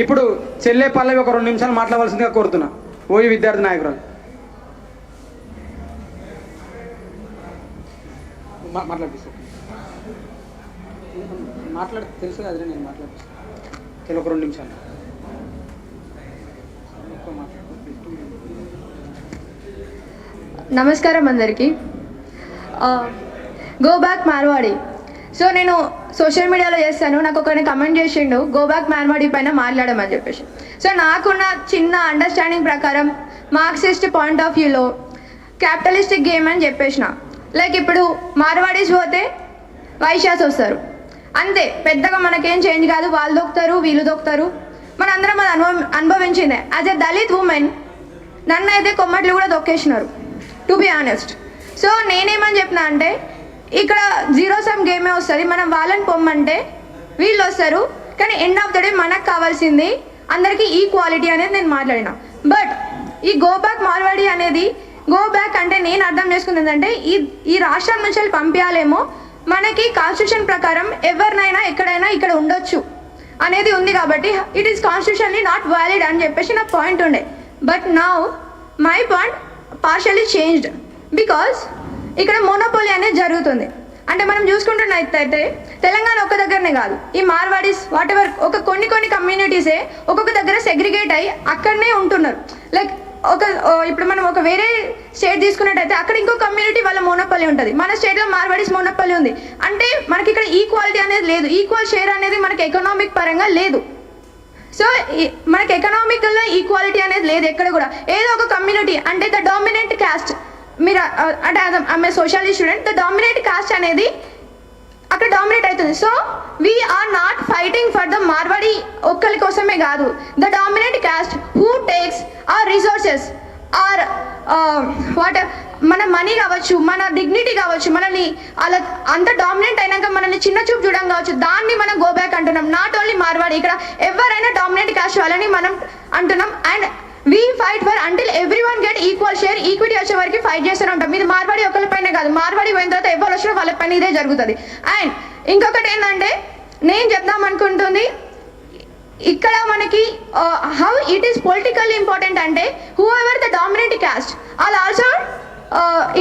ఇప్పుడు చెల్లె పల్లవి ఒక 2 నిమిషాలు మాట్లాడవలసిందిగా కోరుతున్నా. ఓయి విద్యార్థి నాయకురాలు మాట్లాడి తెలుసు కదా, నేను మాట్లాడిస్తాను ఒక 2 నిమిషాలు. నమస్కారం అందరికీ. Go back Marwadi. సో నేను సోషల్ మీడియాలో చేస్తాను, నాకు ఒకరిని కమెంట్ చేసిండు గో బ్యాక్ మార్వాడి పైన మాట్లాడమని చెప్పేసి. సో నాకున్న చిన్న అండర్స్టాండింగ్ ప్రకారం మార్క్సిస్ట్ పాయింట్ ఆఫ్ వ్యూలో క్యాపిటలిస్టిక్ గేమ్ అని చెప్పేసిన. లైక్ ఇప్పుడు మార్వాడీస్ పోతే వైశ్యాస్ వస్తారు, అంతే, పెద్దగా మనకేం చేంజ్ కాదు. వాళ్ళు దొక్కుతారు, వీళ్ళు దొక్కుతారు, మనందరం అది అనుభవించిందే. యాజ్ ఎ దళిత్ ఉమెన్ నన్ను అయితే కొమ్మట్లు కూడా దొక్కేసినారు, టు బి ఆనెస్ట్. సో నేనేమని చెప్పిన అంటే, ఇక్కడ జీరో సమ్ గేమే వస్తుంది, మనం వాళ్ళని పొమ్మంటే వీళ్ళు వస్తారు, కానీ ఎండ్ ఆఫ్ ద డే మనకు కావాల్సింది అందరికీ ఈక్వాలిటీ అనేది నేను మాట్లాడిన. బట్ ఈ గో బ్యాక్ మార్వాడి అనేది, గో బ్యాక్ అంటే నేను అర్థం చేసుకుంది ఏంటంటే, ఈ రాష్ట్రం నుంచి వెళ్ళి పంపించాలేమో, మనకి కాన్స్టిట్యూషన్ ప్రకారం ఎవరినైనా ఎక్కడైనా ఇక్కడ ఉండొచ్చు అనేది ఉంది కాబట్టి ఇట్ ఈస్ కాన్స్టిట్యూషన్లీ నాట్ వ్యాలిడ్ అని చెప్పేసి నా పాయింట్ ఉండే. But now my point partially changed because ఇక్కడ మోనోపోలీ అనేది జరుగుతుంది. అంటే మనం చూసుకుంటున్నట్టయితే తెలంగాణ ఒక దగ్గరనే కాదు, ఈ మార్వాడీస్ వాట్ ఎవర్ కొన్ని కమ్యూనిటీసే ఒక్కొక్క దగ్గర సెగ్రిగేట్ అయ్యి అక్కడనే ఉంటున్నారు. లైక్ ఇప్పుడు మనం ఒక వేరే స్టేట్ తీసుకున్నట్టయితే అక్కడ ఇంకో కమ్యూనిటీ వాళ్ళ మోనోపల్లి ఉంటుంది, మన స్టేట్లో మార్వాడీస్ మోనోపల్లి ఉంది. అంటే మనకి ఇక్కడ ఈక్వాలిటీ అనేది లేదు, ఈక్వల్ షేర్ అనేది మనకి ఎకనామిక్ పరంగా లేదు. సో మనకి ఎకనామికల్లో ఈక్వాలిటీ అనేది లేదు ఎక్కడ కూడా. ఏదో ఒక కమ్యూనిటీ అంటే ద డామినెంట్ క్యాస్ట్, మీరు అంటే ఆమె sociology student, the dominant caste అనేది అక్కడ డామినేట్ అవుతుంది. So we are not fighting for the Marwadi ఒక్కరి కోసమే కాదు, the dominant caste who takes our resources or what మన మనీ కావచ్చు, మన డిగ్నిటీ కావచ్చు, మనల్ని అలా అంత డామినెంట్ అయినాక మనల్ని చిన్న చూపు చూడడం కావచ్చు, దాన్ని మనం గో బ్యాక్ అంటున్నాం. నాట్ ఓన్లీ మార్వాడి, ఇక్కడ ఎవరైనా డామినెంట్ కాస్ట్ వాళ్ళని మనం అంటున్నాం. And we fight for until every one get equal share, equity వచ్చే వరకు ఫైట్ చేస్తూనే ఉంటాం. ఇది మార్వాడి ఒకరిపైనే కాదు, మార్వాడి పోయిన తర్వాత ఎవరు వచ్చినా వాళ్ళ పైన ఇదే జరుగుతుంది. అండ్ ఇంకొకటి ఏంటంటే నేను చెప్దాం అనుకుంటుంది, ఇక్కడ మనకి how it is political important అంటే whoever the dominant caste all also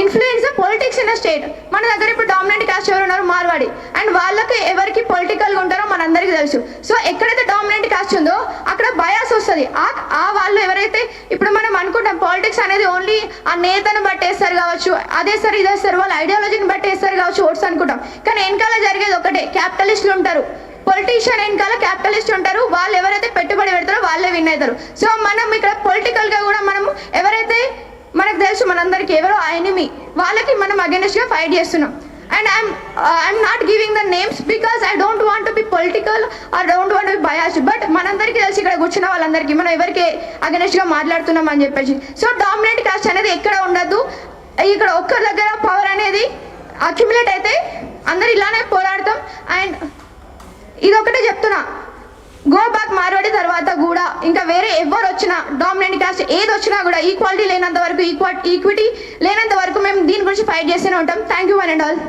influence the politics in a state. మన దగ్గర ఇప్పుడు డామినెంట్ క్యాస్ట్ ఎవరు ఉన్నారు, మార్వాడి, అండ్ వాళ్ళకి ఎవరికి పొలిటికల్గా ఉంటారో మనందరికీ తెలుసు. సో ఎక్కడైతే డామినెంట్ క్యాస్ట్ ఉందో అక్కడ బయాస్ వస్తుంది. ఆ వాళ్ళు ఎవరైతే ఇప్పుడు మనం అనుకుంటాం పాలిటిక్స్ అనేది ఓన్లీ ఆ నేతను బట్టి వేస్తారు కావచ్చు, అదేస్తారు ఇదేస్తారు, వాళ్ళ ఐడియాలజీని బట్టి వేస్తారు కావచ్చు ఓట్స్ అనుకుంటాం. కానీ వెనకాల జరిగేది ఒకటే, క్యాపిటలిస్టులు ఉంటారు, పొలిటీషియన్ వెనకాల క్యాపిటలిస్ట్ ఉంటారు, వాళ్ళు ఎవరైతే పెట్టుబడి పెడతారో వాళ్ళే విన్ అవుతారు. సో మనం ఇక్కడ పొలిటికల్గా కూడా మనం ఎవరైతే మనకు తెలుసు మనందరికీ ఎవరో ఎనిమీ, వాళ్ళకి మనం అగెన్స్ట్గా ఫైట్ చేస్తున్నాం. And I'm not giving the names because I don't want to be political or don't want to be biased. But మనందరికీ తెలిసి ఇక్కడ కూర్చున్న వాళ్ళందరికీ మనం ఎవరికి అగెన్స్ట్గా మాట్లాడుతున్నాం అని చెప్పేసి. సో డామినెంట్ కాస్ట్ అనేది ఎక్కడ ఉండద్దు, ఇక్కడ ఒక్కరి దగ్గర పవర్ అనేది అక్యుములేట్ అయితే అందరు ఇలానే పోరాడతాం. అండ్ ఇదొకటే చెప్తున్నా, గో బ్యాక్ మార్వాడి తర్వాత కూడా ఇంకా వేరే ఎవరు వచ్చినా, డామినెంట్ కాస్ట్ ఏది వచ్చినా కూడా ఈక్వాలిటీ లేనంత వరకు, ఈక్విటీ లేనంత వరకు మేము దీని గురించి ఫైట్ చేస్తూనే ఉంటాం. Thank you one and all.